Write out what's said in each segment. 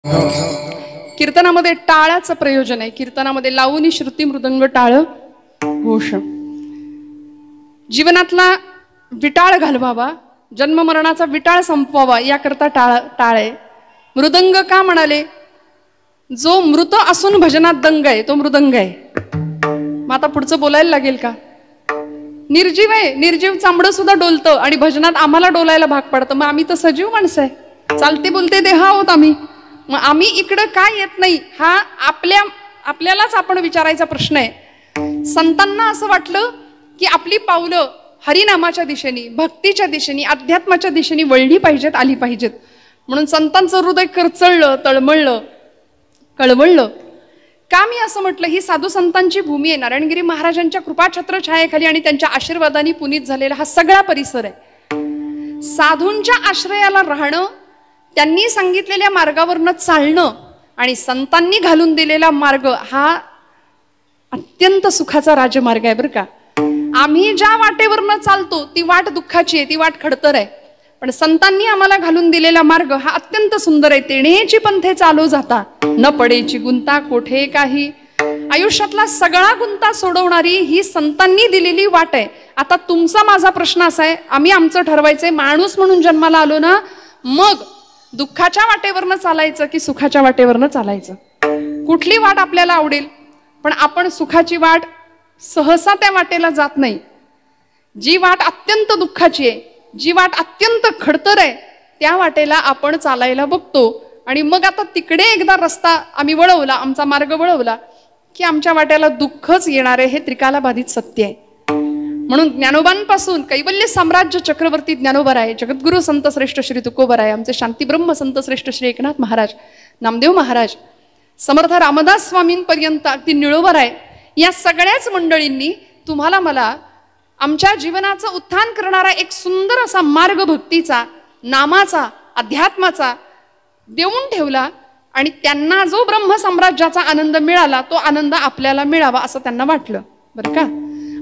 कीर्तनामध्ये टाळाचं प्रयोजन आहे. कीर्तनामध्ये लावणी, श्रुती, मृदंग, टाळ, घोष. जीवनातला विटाळ घालवावा, जन्म मरणाचा विटाळ संपवावा याकरता टाळ आहे. मृदंग का म्हणाले? जो मृत असून भजनात दंग आहे तो मृदंग आहे. मग आता पुढचं बोलायला लागेल का? निर्जीव आहे, निर्जीव चांबडं सुद्धा डोलतं आणि भजनात आम्हाला डोलायला भाग पडतं. मग आम्ही तर सजीव माणसं आहे, चालते बोलते देह आहोत आम्ही. मग आम्ही इकडं काय येत नाही हा आपल्यालाच आपण विचारायचा प्रश्न आहे. संतांना असं वाटलं की आपली पावलं हरिनामाच्या दिशेने, भक्तीच्या दिशेने, अध्यात्माच्या दिशेने वळली पाहिजेत, आली पाहिजेत. म्हणून संतांचं हृदय करचळलं, तळमळलं, कळवळलं. का मी असं म्हटलं? ही साधू संतांची भूमी आहे. नारायणगिरी महाराजांच्या कृपाछत्र छायेखाली आणि त्यांच्या आशीर्वादाने पुनीत झालेला हा सगळा परिसर आहे. साधूंच्या आश्रयाला राहणं, त्यांनी सांगितलेल्या मार्गावरनं चालणं आणि संतांनी घालून दिलेला मार्ग हा अत्यंत सुखाचा राजमार्ग आहे बरं का. आम्ही ज्या वाटेवरनं चालतो ती वाट दुःखाची आहे, ती वाट खडतर आहे. पण संतांनी आम्हाला घालून दिलेला मार्ग हा अत्यंत सुंदर आहे. तेणेची पंथे चालो जाता, न पडेची गुंता कोठे काही. आयुष्यातला सगळा गुंता सोडवणारी ही संतांनी दिलेली वाट आहे. आता तुमचा माझा प्रश्न असा आहे, आम्ही आमचं ठरवायचंय, माणूस म्हणून जन्माला आलो ना, मग दुःखाच्या वाटेवरनं चालायचं की सुखाच्या वाटेवरनं चालायचं? कुठली वाट आपल्याला आवडेल? पण आपण सुखाची वाट सहसा त्या वाटेला जात नाही. जी वाट अत्यंत दुःखाची आहे, जी वाट अत्यंत खडतर आहे, त्या वाटेला आपण चालायला बघतो. आणि मग आता तिकडे एकदा रस्ता आम्ही वळवला, आमचा मार्ग वळवला की आमच्या वाट्याला दुःखच येणार आहे. हे त्रिकालाबाधित सत्य आहे. म्हणून ज्ञानोबांपासून कैवल्य साम्राज्य चक्रवर्ती ज्ञानोबराय, जगद्गुरु संत श्रेष्ठ श्री तुकोबराय, आमचे शांती ब्रह्म संत श्रेष्ठ श्री एकनाथ महाराज, नामदेव महाराज, समर्थ रामदास स्वामींपर्यंत अगदी निळोबराय, या सगळ्याच मंडळींनी तुम्हाला मला आमच्या जीवनाचं उत्थान करणारा एक सुंदर असा मार्ग भक्तीचा, नामाचा, अध्यात्माचा देऊन ठेवला. आणि त्यांना जो ब्रह्मसाम्राज्याचा आनंद मिळाला तो आनंद आपल्याला मिळावा असं त्यांना वाटलं बरं का.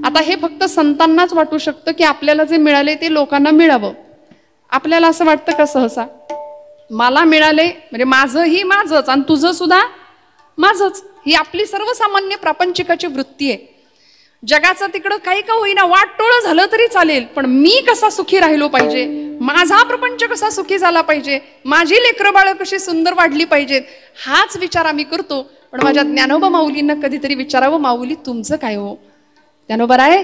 आता हे फक्त संतांनाच वाटू शकतं की आपल्याला जे मिळाले ते लोकांना मिळावं. आपल्याला असं वाटतं का सहसा? मला मिळाले म्हणजे माझंही माझंच आणि तुझं सुद्धा माझंच, ही आपली सर्वसामान्य प्रापंचिकाची वृत्ती आहे. जगाचं तिकडं काही का होईना वाटोळं झालं तरी चालेल, पण मी कसा सुखी राहिलो पाहिजे, माझा प्रपंच कसा सुखी झाला पाहिजे, माझी लेकरं बाळं कशी सुंदर वाढली पाहिजेत, हाच विचार आम्ही करतो. पण माझ्या ज्ञानोबा माऊलींना कधीतरी विचारावं, माऊली तुमचं काय हो? ज्ञानोबराय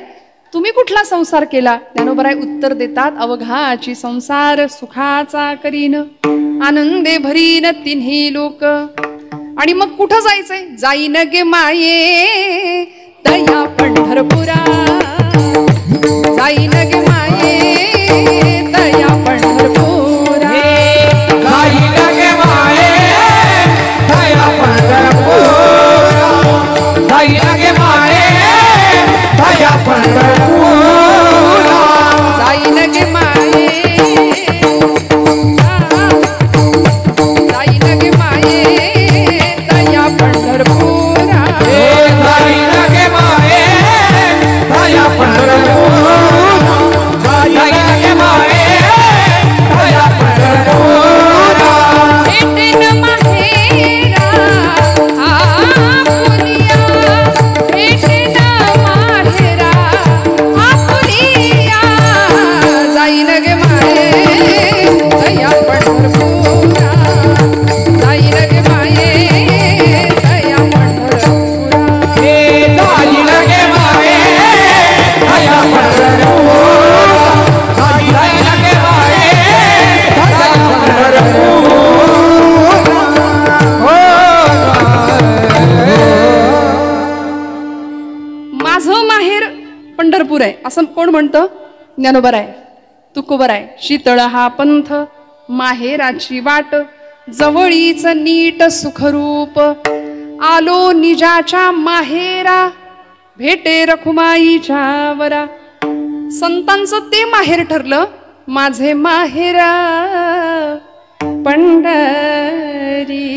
तुम्ही कुठला संसार केला? ज्ञानोबराय उत्तर देतात, अवघाची संसार सुखाचा करीन, आनंदे भरीन तिन्ही लोक. आणि मग कुठं जायचंय? जाईन गे माये तया पंढरपुरा, जाईन गे माये तया पंढरपुरा, जाईन गे माये तया पंढरपुरा, जाईन गे माये तया पंढरपुरा, जाईन गे माये, जाईन गे माये तया पंढरपुरा, जाईन गे माये तया पंढरपुरा, जाईन गे माये तया पंढरपुरा. भेटेन माहेरा आपुलिया, भेटेन माहेरा आपुलिया, जाईन गे माये तया पंढरपुरा, जाईन गे माये तया पंढरपुरा. जाईन गे माये तया पंढरपुरा, जाईन गे माये तया पंढरपुरा. माझं माहेर पंढरपूर आहे असं कोण म्हणतं? ज्ञानोबराय, तुकोबराय. शीतळ हा पंथ माहेराची वाट, जवळीच नीट सुखरूप, आलो निजाच्या माहेरा, भेटे रखुमाईच्या वरा. संतांचं ते माहेर ठरलं, माझे माहेरा पंढरी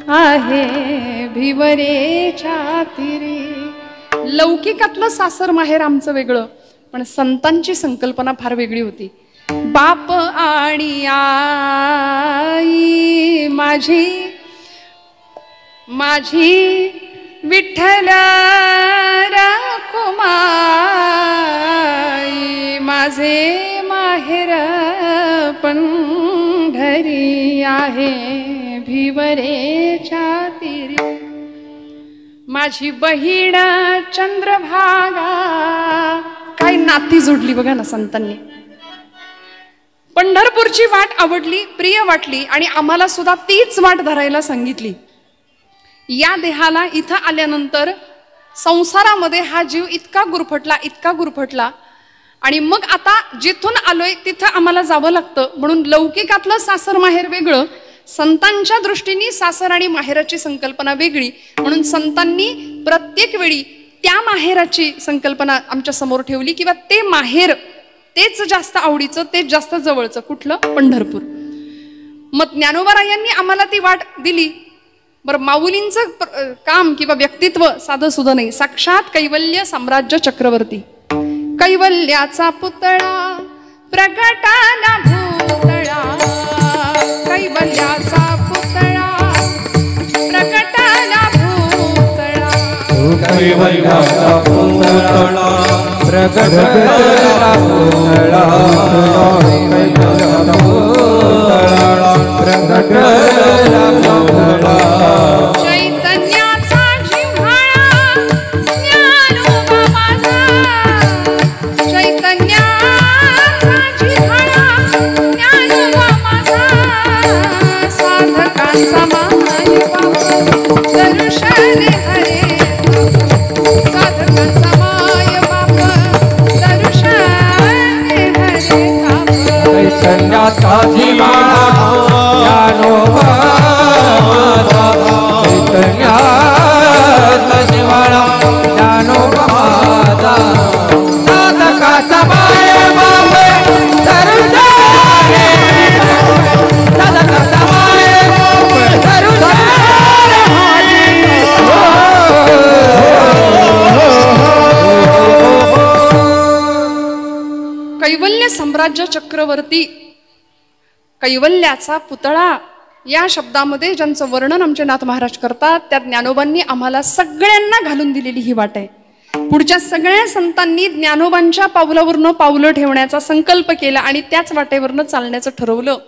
आहे भिवरेच्या तीरी. लौकिकातलं सासर माहेर आमचं वेगळं, पण संतांची संकल्पना फार वेगळी होती. बाप आणि आई माझी माझी विठ्ठल रखुमाई माझे माहेर पंढरी आहे भिवरेच्या तीरी माझी बहीण चंद्रभागा. काय नाती जोडली बघा ना संतांनी. पंढरपूरची वाट आवडली, प्रिय वाटली आणि आम्हाला सुद्धा तीच वाट धरायला सांगितली. या देहाला इथं आल्यानंतर संसारामध्ये हा जीव इतका गुरफटला आणि मग आता जिथून आलोय तिथं आम्हाला जावं लागतं. म्हणून लौकिकातलं सासर माहेर वेगळं, संतांच्या दृष्टीने सासर आणि माहेराची संकल्पना वेगळी. म्हणून संतांनी प्रत्येक वेळी त्या माहेराची संकल्पना आमच्या समोर ठेवली किंवा ते माहेर तेच जास्त आवडीचं, तेच जास्त जवळचं. कुठलं? पंढरपूर. मग ज्ञानोबारायांनी आम्हाला ती वाट दिली. बरं, माऊलींचं काम किंवा व्यक्तित्व साधं सुद्धा नाही. साक्षात कैवल्य साम्राज्य चक्रवर्ती, कैवल्याचा पुतळा प्रगटाला भूतळा, कैवल्याचा पुतळा प्रगटाला भूतळा, कैवल्याचा पुतळा प्रगटाला भूतळा, कैवल्याचा पुतळा प्रगटाला भूतळा. चैतन्याचा जिव्हाळा ज्ञानोबा माझा, चैतन्याचा जिव्हाळा ज्ञानोबा माझा, साधकांचा माय बाबा दर्शन हरे, साधकांचा माय बाबा दर्शन हरे. चैतन्याचा जिव्हाळा ज्ञानोबा माझा, चैतन्याचा जिव्हाळा ज्ञानोबा माझा, साधकाचा माय बाबा दर्शन हरे, साधकाचा माय बाबा दर्शन हरे. कैवल्य साम्राज्य चक्रवर्ती, कैवल्याचा पुतळा या शब्दामध्ये ज्यांचं वर्णन आमचे नाथ महाराज करतात त्या ज्ञानोबांनी आम्हाला सगळ्यांना घालून दिलेली ही वाट आहे. पुढच्या सगळ्या संतांनी ज्ञानोबांच्या पावलावरनं पावलं ठेवण्याचा संकल्प केला आणि त्याच वाटेवरनं चालण्याचं ठरवलं.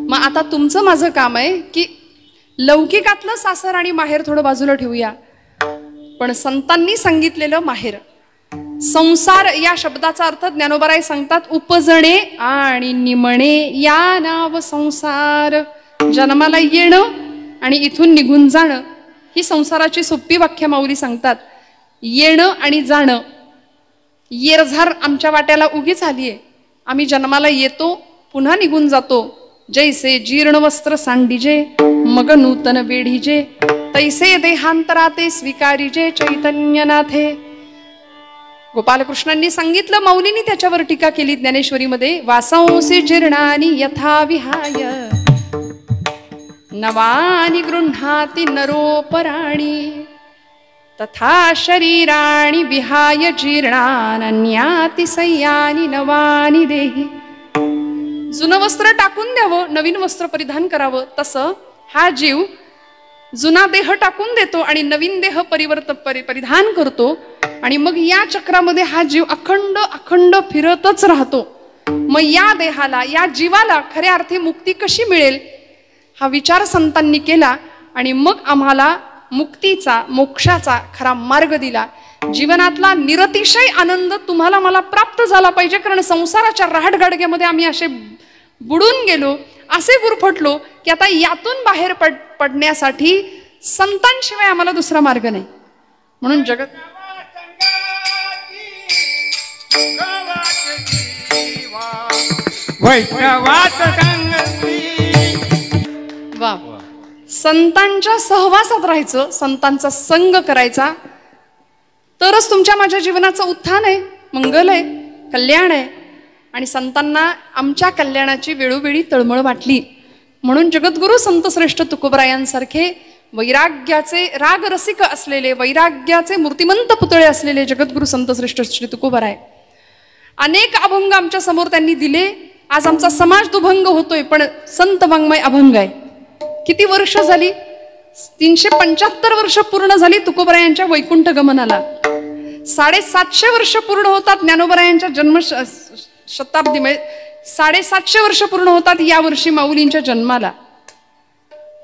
मग आता तुमचं माझं काम आहे की लौकिकातलं सासर आणि माहेर थोडं बाजूला ठेवूया, पण संतांनी सांगितलेलं माहेर, संसार या शब्दाचा अर्थ ज्ञानोबाराय सांगतात उपजणे आणि निमणे या नाव संसार. जन्माला येणं आणि इथून निघून जाणं ही संसाराची सोपी व्याख्या माऊली सांगतात. येणं आणि जाणं, येरझार आमच्या वाट्याला उगीच आलीये. आम्ही जन्माला येतो, पुन्हा निघून जातो. जैसे जीर्ण वस्त्र सांडिजे मग नूतन वेढीजे, तैसे देहांतराते स्वीकारिजे चैतन्यनाथे. गोपालकृष्णांनी सांगितलं, माऊलींनी त्याच्यावर टीका केली ज्ञानेश्वरीमध्ये. वासंसी जीर्णानि यथा विहाय नवानि गृह्णाति नरोपराणि, तथा शरीराणि विहाय जीर्णान्याति सय्यानि नवानि देहि. जुनं वस्त्र टाकून द्यावं, नवीन वस्त्र परिधान करावं, तसं हा जीव जुना देह टाकून देतो आणि नवीन देह परिधान करतो. आणि मग या चक्रामध्ये हा जीव अखंड अखंड फिरतच राहतो. मग या देहाला, या जीवाला खऱ्या अर्थी मुक्ती कशी मिळेल हा विचार संतांनी केला आणि मग आम्हाला मुक्तीचा, मोक्षाचा खरा मार्ग दिला. जीवनातला निरतिशय आनंद तुम्हाला मला प्राप्त झाला पाहिजे, कारण संसाराच्या रहाटगाडग्यामध्ये आम्ही असे बुडून गेलो, असे गुरफटलो की आता यातून बाहेर पडण्यासाठी संतांशिवाय आम्हाला दुसरा मार्ग नाही. म्हणून जगत वा संतांच्या सहवासात राहायचं, संतांचा संग करायचा, तरच तुमच्या माझ्या जीवनाचं उत्थान आहे, मंगल आहे, कल्याण आहे. आणि संतांना आमच्या कल्याणाची वेळोवेळी तळमळ वाटली. म्हणून जगद्गुरु संतश्रेष्ठ तुकोबरायांसारखे वैराग्याचे रागरसिक असलेले, वैराग्याचे मूर्तिमंत पुतळे असलेले जगद्गुरु संतश्रेष्ठ श्री तुकोबराय अनेक अभंग आमच्या समोर त्यांनी दिले. आज आमचा समाज दुभंग होतोय, पण संत वाङ्मय अभंग आहे. किती वर्ष झाली? 375 वर्ष पूर्ण झाली तुकोबरायांच्या वैकुंठ गमनाला. 750 वर्ष पूर्ण होतात ज्ञानोबरायांच्या जन्म शताब्दी, 750 वर्ष पूर्ण होतात या वर्षी माऊलींच्या जन्माला.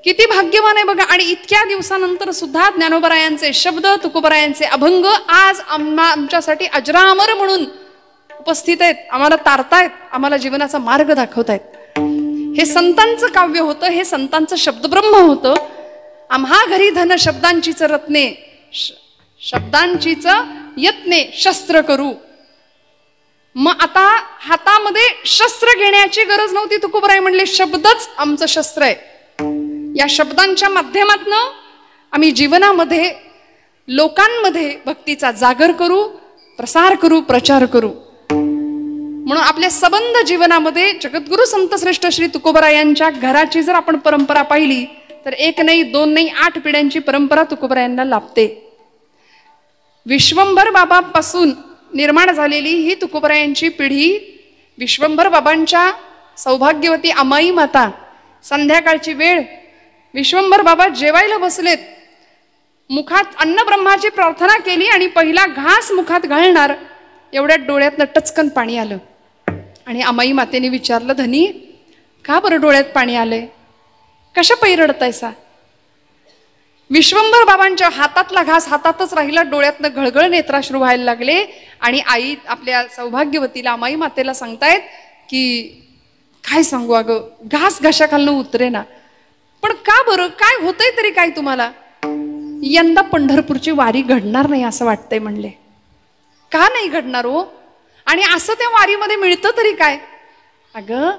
किती भाग्यवान आहे बघा. आणि इतक्या दिवसानंतर सुद्धा ज्ञानोबरायांचे शब्द, तुकोबरायांचे अभंग आज आमच्यासाठी अजरामर म्हणून उपस्थित आहेत, आम्हाला तारतायत, आम्हाला जीवनाचा मार्ग दाखवतायत. हे संतांचं काव्य होतं, हे संतांचं शब्दब्रह्म होतं. आम्हा घरी धन शब्दांचीच रत्ने, शब्दांचीच यत्ने शस्त्र करू. मग आता हातामध्ये शस्त्र घेण्याची गरज नव्हती. तुकोबराय म्हणले शब्दच आमचं शस्त्र आहे. या शब्दांच्या माध्यमातून आम्ही जीवनामध्ये लोकांमध्ये भक्तीचा जागर करू, प्रसार करू, प्रचार करू. म्हणून आपल्या सबंध जीवनामध्ये जगद्गुरु संत श्रेष्ठ श्री तुकोबरायांच्या घराची जर आपण परंपरा पाहिली तर 1 नाही 2 नाही 8 पिढ्यांची परंपरा तुकोबरायांना लाभते. विश्वंभर बाबापासून निर्माण झालेली ही तुकोबरायांची पिढी, विश्वंभर बाबांच्या सौभाग्यवती अमाई माता, संध्याकाळची वेळ, विश्वंभर बाबा जेवायला बसलेत, मुखात अन्नब्रह्माची प्रार्थना केली आणि पहिला घास मुखात घालणार एवढ्यात डोळ्यातनं टचकन पाणी आलं. आणि अमाई मातेने विचारलं, धनी का बरं डोळ्यात पाणी आलंय, कशा पै रडतायसा? विश्वंभर बाबांच्या हातातला घास हातातच राहिला, डोळ्यातनं घळघळ नेत्राश्रू व्हायला लागले. आणि आई आपल्या सौभाग्यवतीला अमाई मातेला सांगतायत की काय सांगू अगं, घास घशाखालनं उतरे ना, पण का बरं, काय होतंय तरी काय तुम्हाला? यंदा पंढरपूरची वारी घडणार नाही असं वाटतंय म्हणले. का नाही घडणार हो? आणि असं त्या वारीमध्ये मिळतं तरी काय? अगं,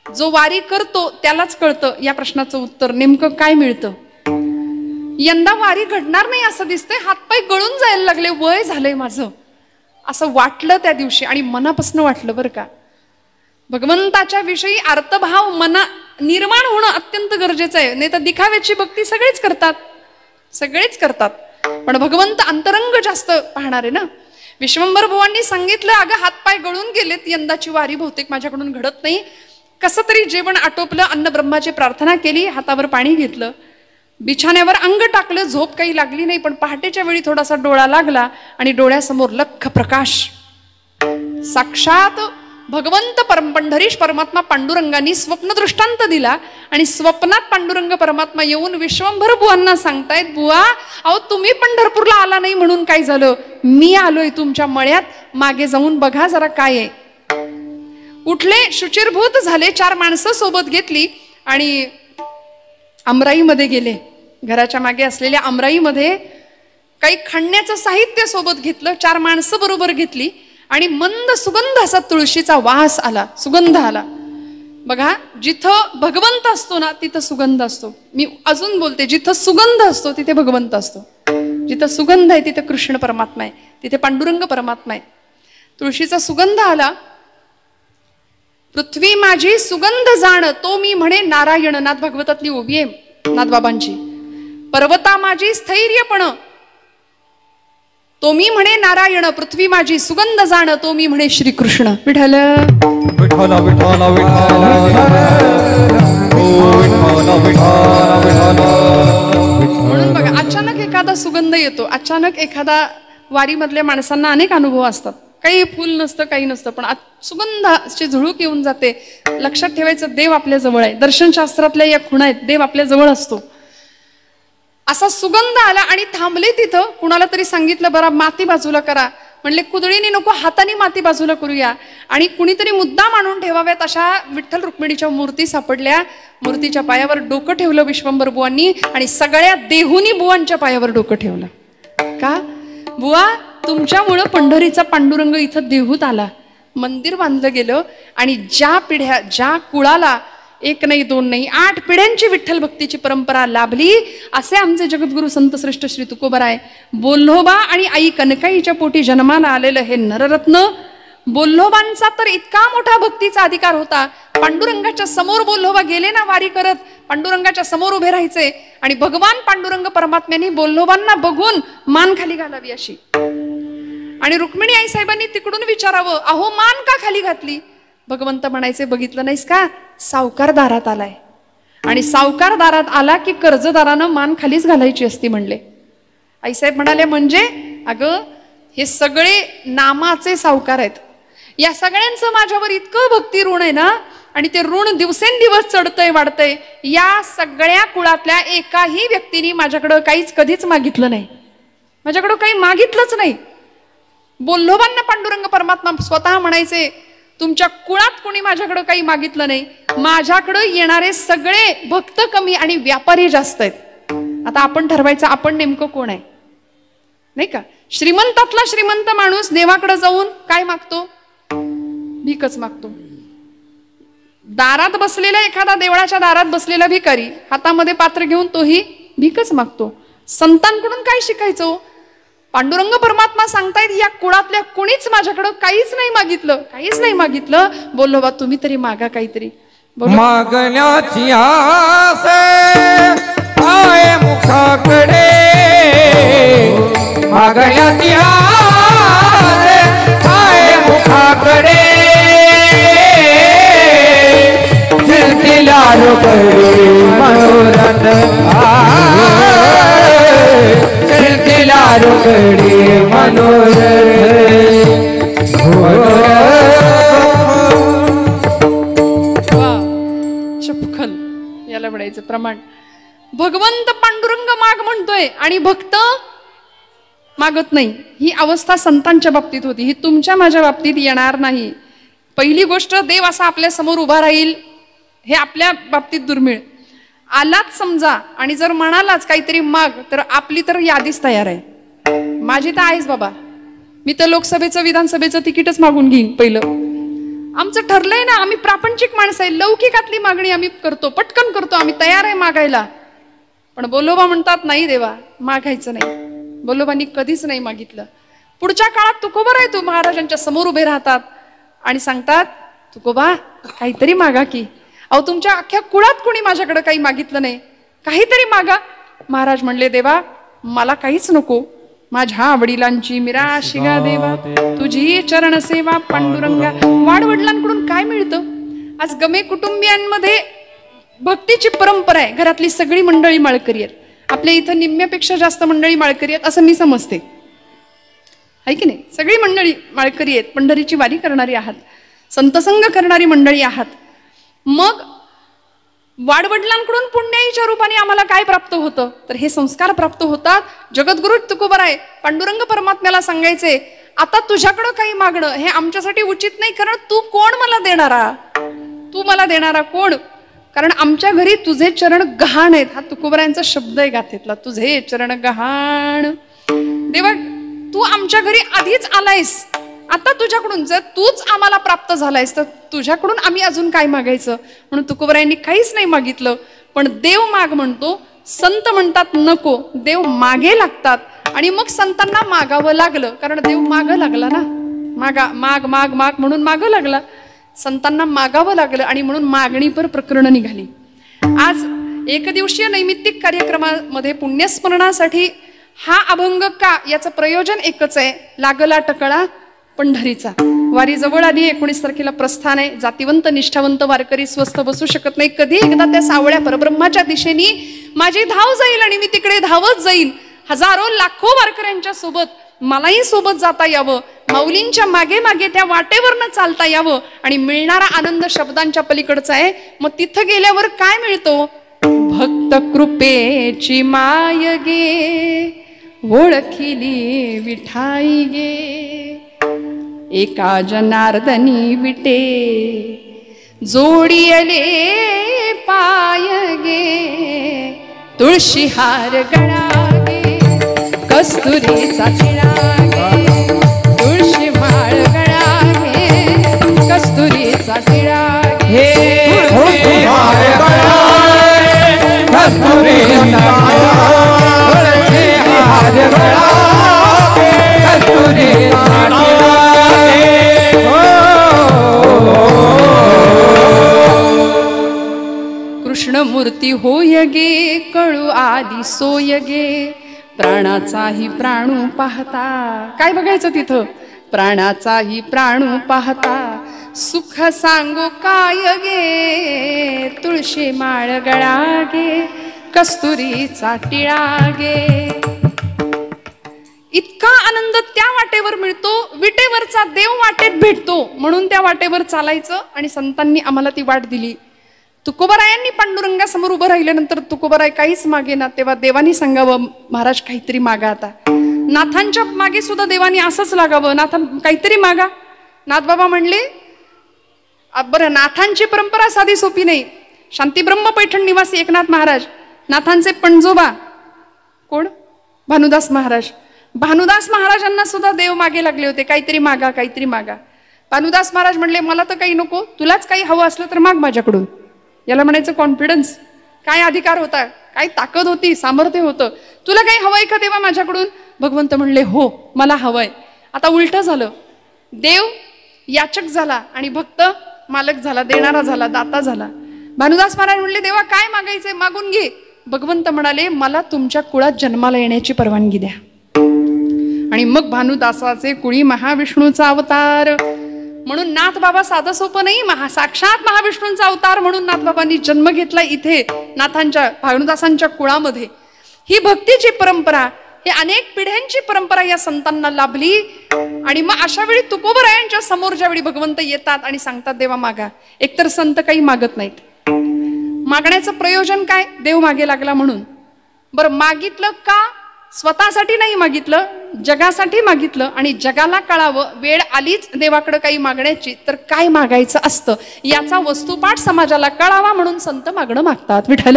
जो वारी करतो त्यालाच कळतं या प्रश्नाचं उत्तर, नेमकं काय मिळतं. यंदा वारी घडणार नाही असं दिसतंय, हातपाय गळून जायला लागले, वय झालंय माझं असं वाटलं त्या दिवशी. आणि मनापासून वाटलं बरं का. भगवंताच्या विषयी अर्थभाव मना निर्माण होणं अत्यंत गरजेचं आहे. नाही तर दिखाव्याची भक्ती सगळेच करतात, सगळेच करतात, पण भगवंत अंतरंग जास्त पाहणार आहे ना. विश्वंभर बुवांनी सांगितलं, अगं हातपाय गळून गेलेत, यंदाची वारी बहुतेक माझ्याकडून घडत नाही. कसं तरी जेवण आटोपलं, अन्न ब्रह्माची प्रार्थना केली, हातावर पाणी घेतलं, बिछाण्यावर अंग टाकलं, झोप काही लागली नाही. पण पहाटेच्या वेळी थोडासा डोळा लागला आणि डोळ्यासमोर लख प्रकाश. साक्षात भगवंत पंढरीश परमात्मा पांडुरंगांनी स्वप्न दृष्टांत दिला आणि स्वप्नात पांडुरंग परमात्मा येऊन विश्वंभर बुवांना सांगतायत, बुवा अहो तुम्ही पंढरपूरला आला नाही म्हणून काय झालं, मी आलोय तुमच्या मळ्यात, मागे जाऊन बघा जरा काय आहे. उठले, शुचिरभूत झाले, 4 माणसं सोबत घेतली आणि अमराईमध्ये गेले. घराच्या मागे असलेल्या अमराईमध्ये काही खणण्याचं साहित्य सोबत घेतलं, 4 माणसं बरोबर घेतली आणि मंद सुगंध असा तुळशीचा वास आला, सुगंध आला. बघा, जिथं भगवंत असतो ना तिथं सुगंध असतो. मी अजून बोलते, जिथं सुगंध असतो तिथे भगवंत असतो. जिथं सुगंध आहे तिथे कृष्ण परमात्मा आहे, तिथे पांडुरंग परमात्मा आहे. तुळशीचा सुगंध आला. पृथ्वी माझी सुगंध जाण, तो मी म्हणे नारायण. नाथ भागवतातली ओवी आहे नाथबाबांची. पर्वता माझी स्थैर्यपण, तो मी म्हणे नारायण. पृथ्वी माझी सुगंध जाण, तो मी म्हणे श्रीकृष्ण. विठ्ठल विठ्ठल विठ्ठल म्हणून बघा, अचानक एखादा सुगंध येतो, अचानक एखादा वारीमधल्या माणसांना अनेक अनुभव असतात. काही फुल नसतं, काही नसतं, पण सुगंधाची झुळूक येऊन जाते. लक्षात ठेवायचं, देव आपल्या जवळ आहे. दर्शनशास्त्रातल्या या खुणा आहेत, देव आपल्या जवळ असतो. असा सुगंध आला आणि थांबले तिथं. कुणाला तरी सांगितलं, बरा माती बाजूला करा. म्हणले कुदळीने नको, हाताने माती बाजूला करूया. आणि कुणीतरी मुद्दा मांडून ठेवाव्यात अशा विठ्ठल रुक्मिणीच्या मूर्ती सापडल्या. मूर्तीच्या पायावर डोकं ठेवलं विश्वंभर बुवांनी आणि सगळ्या देहुनी बुवांच्या पायावर डोकं ठेवलं. का? बुवा तुमच्यामुळं पंढरीचा पांडुरंग इथं देहूत आला, मंदिर बांधलं गेलं आणि ज्या पिढ्या, ज्या कुळाला 1 नाही 2 नाही 8 पिढ्यांची विठ्ठल भक्तीची परंपरा लाभली, असे आमचे जगद्गुरु संत श्रेष्ठ श्री तुकोबराय. बोल्होबा आणि आई कनकाईच्या पोटी जन्माला आलेलं हे नररत्न. बोल्होबांचा तर इतका मोठा भक्तीचा अधिकार होता. पांडुरंगाच्या समोर बोल्होबा गेले ना वारी करत, पांडुरंगाच्या समोर उभे राहायचे आणि भगवान पांडुरंग परमात्म्याने बोल्होबांना बघून मान खाली घालावी अशी. आणि रुक्मिणी आई साहेबांनी तिकडून विचारावं, अहो मान का खाली घातली? भगवंत म्हणायचे बघितलं नाहीस का, सावकार दारात आलाय. आणि सावकार दारात आला की कर्जदारानं मान खालीच घालायची असती म्हणले. आईसाहेब म्हणाले म्हणजे अगं हे सगळे नामाचे सावकार आहेत. या सगळ्यांचं माझ्यावर इतकं भक्ती ऋण आहे ना, आणि ते ऋण दिवसेंदिवस चढतंय वाढतंय. या सगळ्या कुळातल्या एकाही व्यक्तीने माझ्याकडं काहीच कधीच मागितलं नाही, माझ्याकडं काही मागितलंच नाही. बोल्लोबांना पांडुरंग परमात्मा स्वतः म्हणायचे तुमच्या कुळात कोणी माझ्याकडं काही मागितलं नाही, माझ्याकडं येणारे सगळे भक्त कमी आणि व्यापारी जास्त आहेत. आता आपण ठरवायचं आपण नेमकं कोण आहे, नाही का. श्रीमंतातला श्रीमंत माणूस देवाकडे जाऊन काय मागतो, भीकच मागतो. दारात बसलेला एखादा देवळाच्या दारात बसलेला भिकारी हातामध्ये पात्र घेऊन तोही भीकच मागतो. संतांकडून काय शिकायचं. पांडुरंग परमात्मा सांगतायत या कुळातल्या कोणीच माझ्याकडं काहीच नाही मागितलं, काहीच नाही मागितलं. बोललो बा तुम्ही तरी मागा काहीतरी. मागण्याची आस आहे मुखाकडे, मागण्याची आस आहे मुखाकडे, झिलझिला रोकडी मनोरथ, झिलझिला रोकडी मनोरथ. चपखल याला म्हणायचं प्रमाण. भगवंत पांडुरंग माग म्हणतोय आणि भक्त मागत नाही. ही अवस्था संतांच्या बाबतीत होती, ही तुमच्या माझ्या बाबतीत येणार नाही. पहिली गोष्ट देव असा आपल्या समोर उभा राहील हे आपल्या बाबतीत दुर्मिळ. आलाच समजा आणि जर म्हणालाच काहीतरी माग तर आपली तर यादीच तयार आहे. माझी तर आहेच बाबा, मी तर लोकसभेचं विधानसभेचं तिकीटच मागून घेईन पहिलं. आमचं ठरलंय ना, आम्ही प्रापंचिक माणसं आहे, लौकिकातली मागणी आम्ही करतो, पटकन करतो, आम्ही तयार आहे मागायला. पण बोलोबा म्हणतात नाही देवा मागायचं नाही. बोलोबांनी कधीच नाही मागितलं. पुढच्या काळात तुकोबा आहे, तू महाराजांच्या समोर उभे राहतात आणि सांगतात तुकोबा काहीतरी मागा की. अहो तुमच्या अख्ख्या कुळात कोणी माझ्याकडे काही मागितलं नाही, काहीतरी मागा. महाराज म्हणले देवा मला काहीच नको, माझ्या वडिलांची मिराशिगा देवा, तुझी चरण सेवा पांडुरंगा. वाडवडिलांकडून काय मिळतं. आज गमे कुटुंबियांमध्ये भक्तीची परंपरा आहे. घरातली सगळी मंडळी माळकरी आहेत. आपल्या इथं निम्म्यापेक्षा जास्त मंडळी माळकरी आहेत असं मी समजते, आहे की नाही. सगळी मंडळी माळकरी आहेत, पंढरीची वारी करणारी आहात, संतसंग करणारी मंडळी आहात. मग वाडवडिलांकडून पुण्याईच्या रूपाने आम्हाला काय प्राप्त होतं, तर हे संस्कार प्राप्त होतात. जगद्गुरु तुकोबाराय पांडुरंग परमात्म्याला सांगायचे आता तुझ्याकडं काही मागणं हे आमच्यासाठी उचित नाही, कारण तू कोण मला देणारा, तू मला देणारा कोण. कारण आमच्या घरी तुझे चरण गहाण आहेत. हा तुकोबारायांचा शब्द आहे गाथेतला, तुझे चरण गहाण. देवा तू आमच्या घरी आधीच आलायस, आता तुझ्याकडून जर तूच आम्हाला प्राप्त झालायस तर तुझ्याकडून आम्ही अजून काय मागायचं. म्हणून तुकोबारायांनी काहीच नाही मागितलं. पण देव माग म्हणतो, संत म्हणतात नको, देव मागे लागतात. आणि मग संतांना मागावं लागलं, कारण देव माग लागला ना, मागा माग माग माग म्हणून मागं लागला. संतांना मागावं लागलं आणि म्हणून मागणीपर प्रकरण निघाली. आज एकदिवसीय नैमित्तिक कार्यक्रमामध्ये पुण्यस्मरणासाठी हा अभंग का, याचं प्रयोजन एकच आहे, लागला टकळा पंढरीचा. वारी जवळ आली, 19 तारखेला प्रस्थान आहे. जातीवंत निष्ठावंत वारकरी स्वस्थ बसू शकत नाही. कधी एकदा त्या सावळ्या परब्रह्माच्या दिशेने माझी धाव जाईल आणि मी तिकडे धावत जाईन. हजारो लाखो वारकऱ्यांच्या सोबत मलाही सोबत जाता यावं, माऊलींच्या मागे मागे त्या वाटेवरनं चालता यावं. आणि मिळणारा आनंद शब्दांच्या पलीकडचा आहे. मग तिथं गेल्यावर काय मिळतो, भक्त कृपेची माय गे, ओळखिली विठाई गे, एका जनार्दनी विटे, जोडी आले पाय गे, तुळशी हार गळा गे, कस्तुरीचा टिळा गे, तुळशी माळ गळा गे, कस्तुरीचा टिळा गे, तुळशी हार गळा गे, कस्तुरीचा कृष्णमूर्ती होय गे, कळू आली सोय गे, प्राणाचाही प्राणू पाहता. काय बघायचं तिथं, प्राणाचाही प्राणू पाहता, सुख सांगू काय गे, तुळशी माळ गळा गे, कस्तुरीचा टिळा गे. इतका आनंद त्या वाटेवर मिळतो, विटेवरचा देव वाटेत भेटतो, म्हणून त्या वाटेवर चालायचं. आणि संतांनी आम्हाला ती वाट दिली. तुकोबारायांनी पांडुरंगासमोर उभं राहिल्यानंतर तुकोबाराय काहीच मागे ना, तेव्हा देवानी सांगावं महाराज काहीतरी मागा. आता नाथांच्या मागे सुद्धा देवानी असंच लागावं, नाथ काहीतरी मागा. नाथबाबा म्हणले बरं, नाथांची परंपरा साधी सोपी नाही. शांतीब्रह्म पैठण निवासी एकनाथ महाराज, नाथांचे पणजोबा कोण, भानुदास महाराज. भानुदास महाराजांना सुद्धा देव मागे लागले होते, काहीतरी मागा काहीतरी मागा. भानुदास महाराज म्हणले मला तर काही नको, तुलाच काही हवं असलं तर माग माझ्याकडून. याला म्हणायचं कॉन्फिडन्स. काय अधिकार होता, काय ताकद होती, सामर्थ्य होतं. तुला काही हवंय का देवा माझ्याकडून. भगवंत म्हणले हो मला हवंय. आता उलट झालं, देव याचक झाला आणि भक्त मालक झाला, देणारा झाला, दाता झाला. भानुदास महाराज म्हणले देवा काय मागायचंय मागून घे. भगवंत म्हणाले मला तुमच्या कुळात जन्माला येण्याची परवानगी द्या. आणि मग भानुदासाचे कुळी महाविष्णूचा अवतार. म्हणून नाथ बाबा साधं सोपं नाही, साक्षात महाविष्णूंचा अवतार म्हणून नाथ बाबांनी जन्म घेतला इथे नाथांच्या भानुदासांच्या कुळामध्ये. ही भक्तीची परंपरा, ही अनेक पिढ्यांची परंपरा या संतांना लाभली. आणि मग अशा वेळी तुकोबरायांच्या समोर ज्यावेळी भगवंत येतात आणि सांगतात देवा मागा, एकतर संत काही मागत नाहीत. मागण्याचं प्रयोजन काय, देव मागे लागला म्हणून. बरं मागितलं का, स्वतःसाठी नाही मागितलं, जगासाठी मागितलं. आणि जगाला कळावं वेळ आलीच देवाकडे काही मागण्याची तर काय मागायचं असतं याचा वस्तुपाठ समाजाला कळावा म्हणून संत मागणं मागतात. विठ्ठल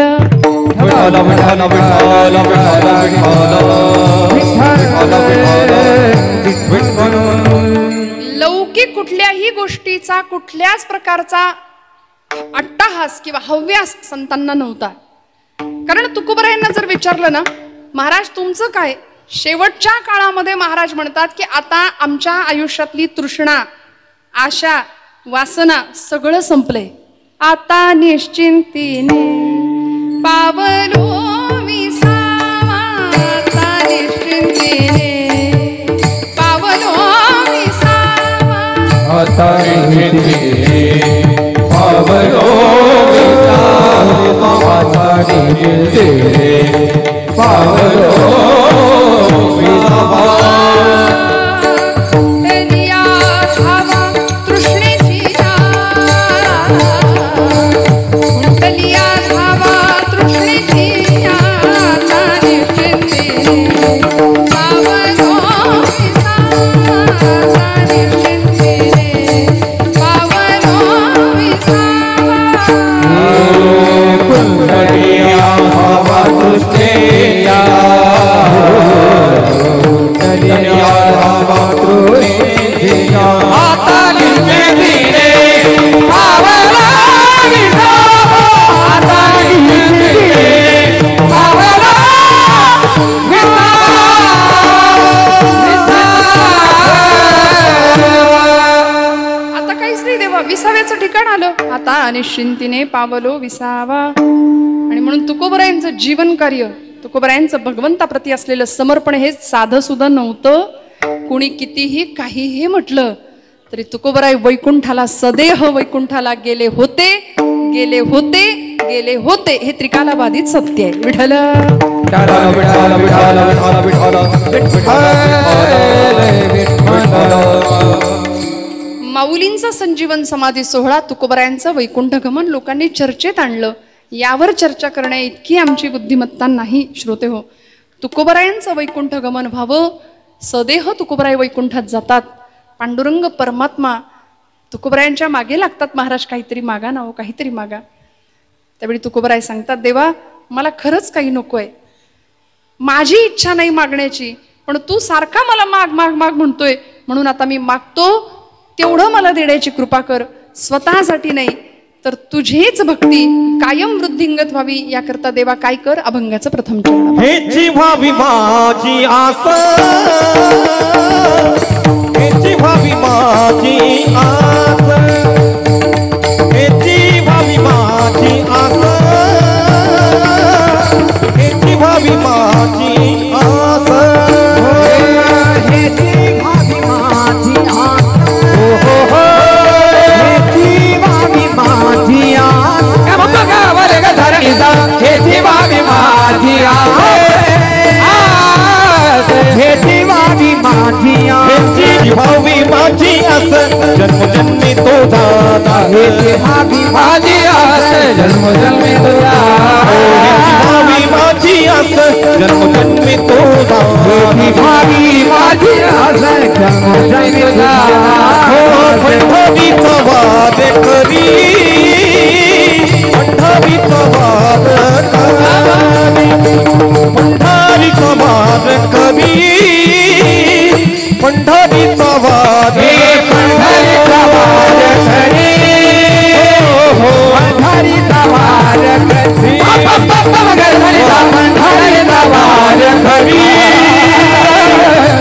लौकिक कुठल्याही गोष्टीचा, कुठल्याच प्रकारचा अट्टहास किंवा हव्यास संतांना नव्हता. कारण तुकोबरायांना जर विचारलं ना महाराज तुमचं काय, शेवटच्या काळामध्ये महाराज म्हणतात की आता आमच्या आयुष्यातली तृष्णा, आशा, वासना सगळं संपलंय. आता निश्चिंतीने पावलो विसावा, आता निश्चिंतीने पावलो विसावा, आता निश्चिंतीने पावलो विसावा, आता निश्चिंतीने पावलो विसावा. कुंडलिया धावा तृष्णेची कुंडलिया धावा तृष्णेची आता निश्चिंतीने पावलो विसावा, आता निश्चिंतीने पावलो विसावा. कुंडलिया धावा तृष्णेया, कुंडलिया धावा तृष्णेया, आता निश्चिंतीने पावलो विसावा, आता निश्चिंतीने पावलो आता काहीच नाही देवा, विसाव्याचं ठिकाण आलं. आता निश्चिंतीने पावलो विसावा. आणि म्हणून तुकोबरायांचं जीवन कार्य, तुकोबरायांचं भगवंताप्रती असलेलं समर्पण हे साधं सुद्धा नव्हतं. कुणी कितीही काहीही म्हटलं तरी तुकोबराय वैकुंठाला, सदेह वैकुंठाला गेले होते, गेले होते, गेले होते. हे त्रिकालाबाधित सत्य आहे. विठ्ठल माऊलींचा संजीवन समाधी सोहळा, तुकोबरायांचं वैकुंठ गमन लोकांनी चर्चेत आणलं. यावर चर्चा करण्या इतकी आमची बुद्धिमत्ता नाही श्रोते हो. तुकोबरायांचं वैकुंठ गमन व्हावं, सदेह तुकोबराय वैकुंठात जातात. पांडुरंग परमात्मा तुकोबरायांच्या मागे लागतात. महाराज काहीतरी मागा ना हो, काहीतरी मागा. त्यावेळी तुकोबराय सांगतात देवा मला खरंच काही नकोय, माझी इच्छा नाही मागण्याची, पण तू सारखा मला माग माग माग म्हणतोय, म्हणून आता मी मागतो तेवढं मला देण्याची कृपा कर. स्वतःसाठी नाही तर तुझीच भक्ती कायम वृद्धिंगत व्हावी याकरता देवा काय कर. अभंगाचं प्रथम चरण. हेची भावी माझी आस, हेची भावी माझी आस, हेची भावी माझी आस, हेची भावी माझी आस, हेची भावी माझी आस, हो हो हो, हेची व्हावी माझी आस जन्मोजन्मी तुझा दास हेची व्हावी माझी आस जन्मोजन्मी तुझा हेची व्हावी माझी आस जन्मोजन्मी तुझा हेची व्हावी माझी आस जन्मोजन्मी तुझा पंढरीचा वाद करी पंढरीचा वाद करी पंढरीचा वाद करी पंढरीचा वाद पंढरीचा वाद करी पंढरीचा वाद करी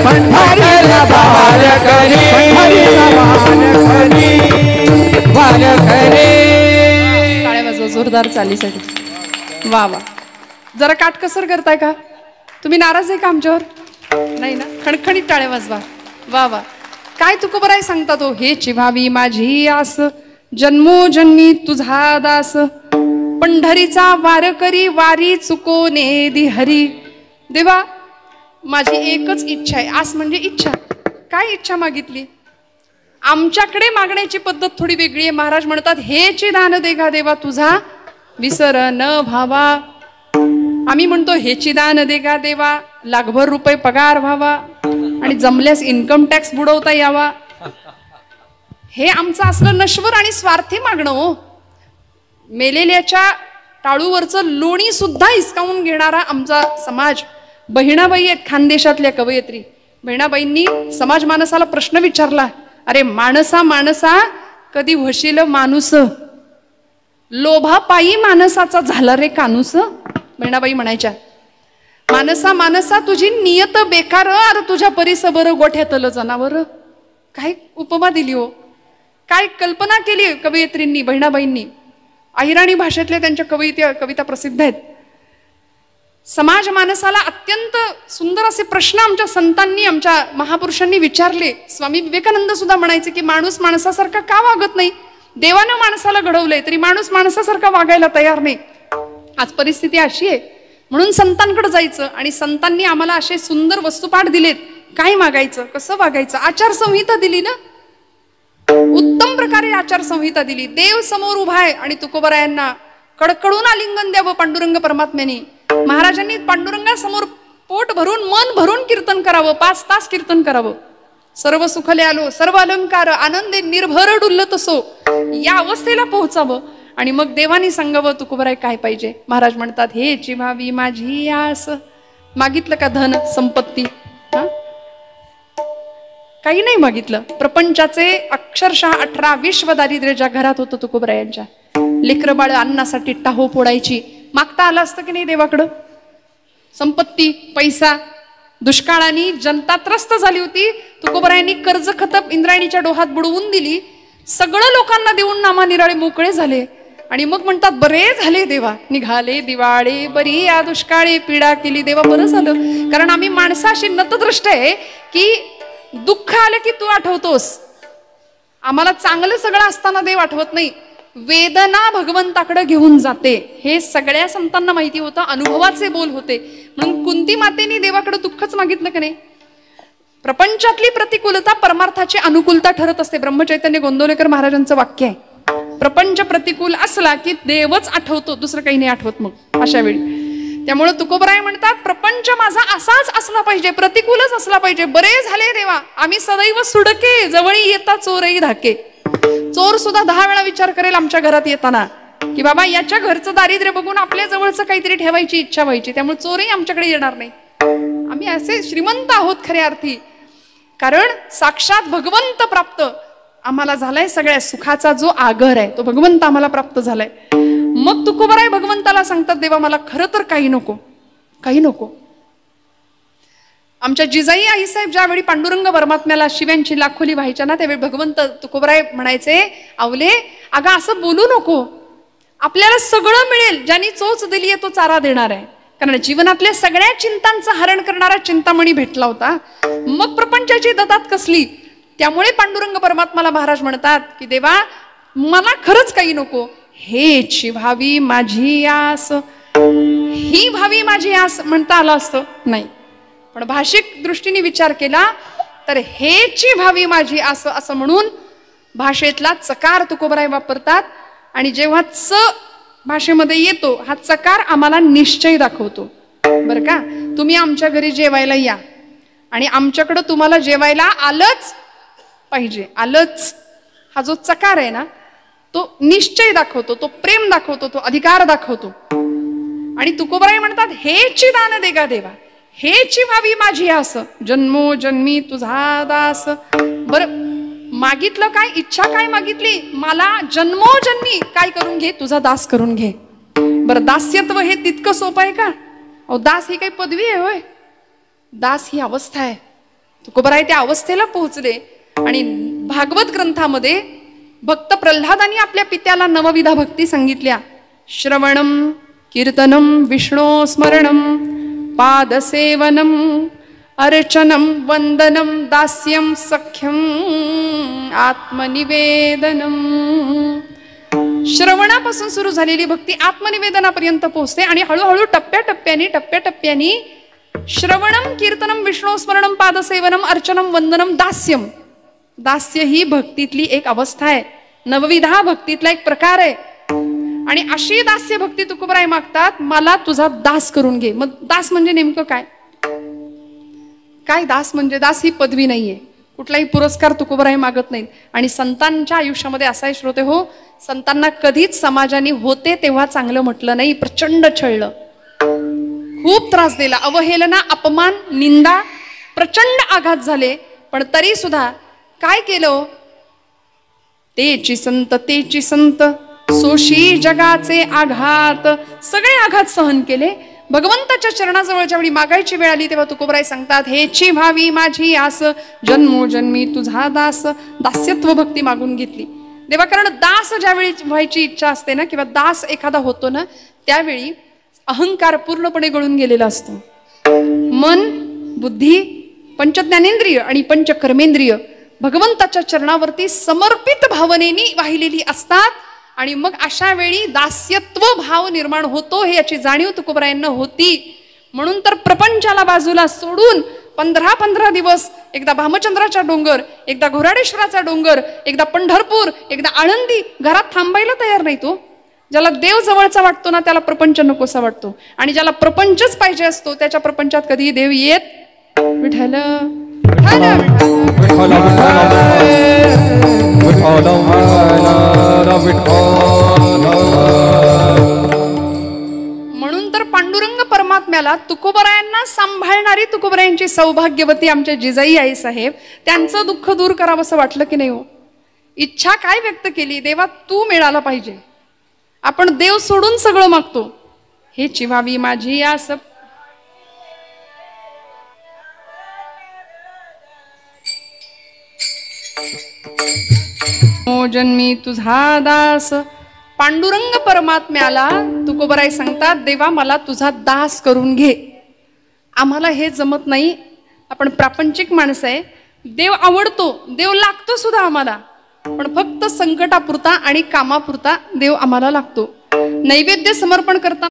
पंढरीचा वाद करी पंढरीचा वाद करी वाद करी. टाळ्या वाजवा जोरदार चालीसाठी. वा वा. जरा काटकसर करताय का तुम्ही? नाराज आहे का आमच्यावर? नाही ना. खणखणीत टाळ्या वाजवा. वा वा. काय तुकोबराय सांगता तो? हेची व्हावी माझी आस जन्मोजन्मी तुझा दास पंढरीचा वारकरी वारी चुकोने दि हरी. देवा माझी एकच इच्छा आहे. आस म्हणजे इच्छा. काय इच्छा मागितली? आमच्याकडे मागण्याची पद्धत थोडी वेगळी आहे. महाराज म्हणतात हेची दान देगा देवा तुझा विसर न व्हावा. आम्ही म्हणतो हेची दान देगा देवा लाखभर रुपये पगार व्हावा आणि जमल्यास इन्कम टॅक्स बुडवता यावा. हे आमचं असलं नश्वर आणि स्वार्थी मागणं हो. मेलेल्याच्या टाळूवरचं लोणी सुद्धा हिसकावून घेणारा आमचा समाज. बहिणाबाई आहेत खानदेशातल्या कवयित्री. बहिणाबाईंनी समाज मानसाला प्रश्न विचारला, अरे माणसा माणसा कधी होशील माणूस, लोभापायी माणसाचा झाला रे कानूस. बहिणाबाई म्हणायच्या, मानसा मानसा तुझी नियत बेकार, अरे तुझ्या परिसबर गोठ्यातलं जनावर. काय उपमा दिली हो, काय कल्पना केली कवयित्रींनी बहिणाबाईंनी. अहिराणी भाषेतल्या त्यांच्या कविता प्रसिद्ध आहेत. समाज मानसाला अत्यंत सुंदर असे प्रश्न आमच्या संतांनी आमच्या महापुरुषांनी विचारले. स्वामी विवेकानंद सुद्धा म्हणायचे की माणूस माणसासारखा का वागत नाही? देवानं माणसाला घडवलंय तरी माणूस माणसासारखा वागायला तयार नाही. आज परिस्थिती अशी आहे म्हणून संतांकडे जायचं. आणि संतांनी आम्हाला असे सुंदर वस्तुपाठ दिलेत. काय मागायचं, कसं वागायचं. आचारसंहिता दिली ना, उत्तम प्रकारे आचारसंहिता दिली. देव समोर उभा आहे आणि तुकोबरायांना कडकडून आलिंगन द्यावं पांडुरंग परमात्म्याने. महाराजांनी पांडुरंगासमोर पोट भरून मन भरून कीर्तन करावं. 5 तास कीर्तन करावं. सर्व सुखले आलो सर्व अलंकार आनंदे निर्भर डुल्लत असो या अवस्थेला पोहोचावं. आणि मग देवानी सांगावं तुकोबराय काय पाहिजे. महाराज म्हणतात हेची व्हावी माझी आस. मागितलं का धन संपत्ती? काही नाही मागितलं. प्रपंचाचे अक्षरशः 18-20 दारिद्र्य ज्या घरात होतं तुकोबरायांच्या, लेकरं बाळ अन्नासाठी टाहो पोडायची. मागता आलं असतं की नाही देवाकडं? संपत्ती, पैसा. दुष्काळाने जनता त्रस्त झाली होती. तुकोबरायांनी कर्ज खतप इंद्रायणीच्या डोहात बुडवून दिली. सगळं लोकांना देऊन नामानिराळे मोकळे झाले. आणि मग म्हणतात बरे झाले देवा, निघाले दिवाळे बरी या दुष्काळी पीडा केली. देवा बरं झालं, कारण आम्ही माणसाशी नतदृष्ट आहे की दुःख आलं की तू आठवतोस. आम्हाला चांगलं सगळं असताना देव आठवत नाही. वेदना भगवंताकडे घेऊन जाते. हे सगळ्या संतांना माहिती होतं. अनुभवाचे बोल होते. म्हणून कुंती मातेने देवाकडे दुःखच मागितलं की नाही. प्रपंचातली प्रतिकूलता परमार्थाची अनुकूलता ठरत असते. ब्रह्मचैतन्य गोंदवलेकर महाराजांचं वाक्य आहे. प्रपंच प्रतिकूल असला की देवच आठवतो, दुसरं काही नाही आठवत मग अशा वेळी. त्यामुळे तुकोबराय म्हणतात प्रपंच माझा असाच असला पाहिजे, प्रतिकूलच असला पाहिजे. बरे झाले देवा, आम्ही सदैव सुडके जवळी येता चोरही धाके. चोर सुद्धा 10 वेळा विचार करेल आमच्या घरात येताना की बाबा याच्या घरचं दारिद्र्य बघून आपल्या जवळचं काहीतरी ठेवायची इच्छा व्हायची. त्यामुळे चोरही आमच्याकडे येणार नाही. आम्ही असे श्रीमंत आहोत खऱ्या अर्थी, कारण साक्षात भगवंत प्राप्त आम्हाला झालाय. सगळ्या सुखाचा जो आगर आहे तो भगवंत आम्हाला प्राप्त झालाय. मग तुकोबराय भगवंताला सांगतात देवा मला खरं तर काही नको, काही नको. आमच्या जिजाई आईसाहेब ज्यावेळी पांडुरंग परमात्म्याला शिव्यांची लाखोली व्हायच्या ना, त्यावेळी भगवंत तुकोबराय म्हणायचे आवले अगं असं बोलू नको, आपल्याला सगळं मिळेल. ज्यांनी चोच दिली आहे तो चारा देणार आहे. कारण जीवनातल्या सगळ्या चिंतांचं हरण करणारा चिंतामणी भेटला होता. मग प्रपंचाची ददात कसली. त्यामुळे पांडुरंग परमात्माला महाराज म्हणतात की देवा मला खरंच काही नको, हेची व्हावी माझी आस. ही व्हावी माझी आस म्हणता आलं असतं नाही, पण भाषिक दृष्टीने विचार केला तर हेची व्हावी माझी आस असं म्हणून भाषेतला चकार तुकोबराय वापरतात. आणि जेव्हा च भाषेमध्ये येतो हा चकार आम्हाला निश्चय दाखवतो. बरं का, तुम्ही आमच्या घरी जेवायला या आणि आमच्याकडं तुम्हाला जेवायला आलंच पाहिजे. आलंच हा जो चकार आहे ना तो निश्चय दाखवतो, तो प्रेम दाखवतो, तो अधिकार दाखवतो. आणि तुकोबराय म्हणतात हेची दान देगा देवा, हेची व्हावी माझी आस, जन्मोजन्मी तुझा दास. बरं, मागितलं काय, इच्छा काय मागितली, मला जन्मोजन्मी काय करून घे, तुझा दास करून घे. बरं, दास्यत्व हे तितकं सोपं आहे का? अहो, दास ही काही पदवी आहे होय? दास ही अवस्था आहे. तुकोबराय त्या अवस्थेला पोहोचले. आणि भागवत ग्रंथामध्ये भक्त प्रल्हादानी आपल्या पित्याला नवविधा भक्ती सांगितल्या. श्रवणम कीर्तनम विष्णो स्मरणम पादसेवनम अर्चनम वंदनम दास्यम सख्यम आत्मनिवेदनम. श्रवणापासून सुरू झालेली भक्ती आत्मनिवेदनापर्यंत पोहोचते आणि हळूहळू टप्प्याटप्प्यानी श्रवणम कीर्तनम विष्णू स्मरणम पादसेवनम अर्चनम वंदनम दास्यम. दास्य ही भक्तीतली एक अवस्था आहे, नवविधा भक्तीतला एक प्रकार आहे. आणि अशी दास्य भक्ती तुकोबराय मागतात, मला तुझा दास करून घे. मग दास म्हणजे नेमकं काय? काय दास म्हणजे? दास ही पदवी नाहीये, कुठलाही पुरस्कार तुकोबराय मागत नाहीत. आणि संतांच्या आयुष्यामध्ये असा श्रोते हो, संतांना कधीच समाजाने होते तेव्हा चांगलं म्हटलं नाही, प्रचंड छळलं, खूप त्रास दिला, अवहेलना, अपमान, निंदा, प्रचंड आघात झाले. पण तरी सुद्धा काय केलं? तेची संत सोशी जगाचे आघात, सगळे आघात सहन केले. भगवंताच्या चरणाजवळ ज्यावेळी मागायची वेळ आली तेव्हा तुकोबराय सांगतात, हेची व्हावी माझी आस, जन्मोजन्मी तुझा दास. दास्यत्व भक्ती मागून घेतली देवा. कारण दास ज्यावेळी व्हायची इच्छा असते ना, किंवा दास एखादा होतो ना, त्यावेळी अहंकार पूर्णपणे गळून गेलेला असतो. मन, बुद्धी, पंचज्ञानेंद्रिय आणि पंचकर्मेंद्रिय भगवंताच्या चरणावरती समर्पित भावनेने वाहिलेली असतात. आणि मग अशा वेळी दास्यत्व भाव निर्माण होतो, हे याची जाणीव तुकोबरायांना होती. म्हणून तर प्रपंचाला बाजूला सोडून 15 दिवस, एकदा भामचंद्राचा डोंगर, एकदा घोराडेश्वराचा डोंगर, एकदा पंढरपूर, एकदा आळंदी, घरात थांबायला तयार नाही तो. ज्याला देव जवळचा वाटतो ना त्याला प्रपंच नकोसा वाटतो. आणि ज्याला प्रपंचच पाहिजे असतो त्याच्या प्रपंचात कधी देव येत विठ्ठल म्हणून तर पांडुरंग परमात्म्याला तुकोबरायांना सांभाळणारी तुकोबरायांची सौभाग्यवती आमच्या जिजाई आई साहेब, त्यांचं दुःख दूर करावं असं वाटलं की नाही हो? इच्छा काय व्यक्त केली? देवा तू मिळाला पाहिजे. आपण देव सोडून सगळं मागतो. हे चिवावी माझी आस, जन्मी तुझा दास. पांडुरंग परमात्म्याला तुकोबराय सांगतात, देवा मला तुझा दास करून घे. आम्हाला हे जमत नाही, आपण प्रापंचिक माणसं आहे. देव आवडतो, देव लागतो सुद्धा आम्हाला, पण फक्त संकटापुरता आणि कामापुरता देव आम्हाला लागतो. नैवेद्य समर्पण करता